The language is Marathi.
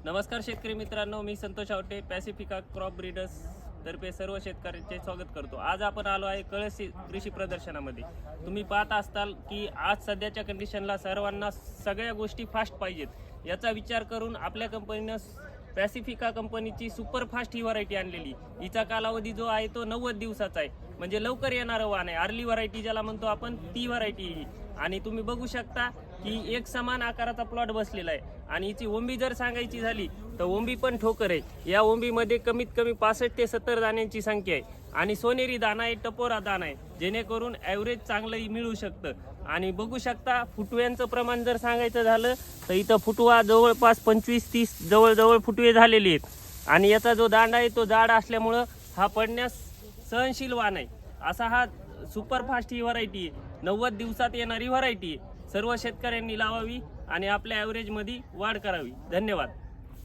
नमस्कार शेतकरी मित्रांनो, मी संतोष आवटे पॅसिफिका क्रॉप ब्रीडर्स तर्फे सर्व शेतकऱ्यांचे स्वागत करतो। आज आपण आलो आहे कळस कृषी प्रदर्शनामध्ये। तुम्ही पाहत असताल की आज सध्याच्या कंडिशनला सर्वांना सगळ्या गोष्टी फास्ट पाहिजेत। याचा विचार करून आपल्या कंपनीने पॅसिफिका कंपनीची सुपर फास्ट ही व्हरायटी आणलेली। हिचा कालावधी जो आहे तो 90 दिवसाचा आहे, म्हणजे लवकर येणारं वाण आहे। अर्ली व्हरायटी ज्याला म्हणतो आपण, ती व्हरायटी ही। आणि तुम्ही बघू शकता की एक समान आकाराचा प्लॉट बसलेला आहे। आणि हिची ओंबी जर सांगायची झाली तर ओंबी पण ठोकर आहे। या ओंबीमध्ये कमीत कमी 65 ते 70 दाण्यांची संख्या आहे। आणि सोनेरी दाना आहे, टपोरा दाना आहे, जेणेकरून ॲव्हरेज चांगलं मिळू शकतं। आणि बघू शकता फुटव्यांचं प्रमाण जर सांगायचं झालं तर इथं फुटवा जवळपास 25-30 जवळजवळ फुटवे झालेले आहेत। आणि याचा जो दांडा आहे तो जाड असल्यामुळं हा पडण्यास सहनशील वाण आहे। असा हा सुपरफास्ट ही व्हरायटी आहे, 90 दिवसात येणारी व्हरायटी आहे। सर्व शेतकऱ्यांनी लावावी आणि आपल्या ॲव्हरेजमध्ये वाढ करावी। धन्यवाद।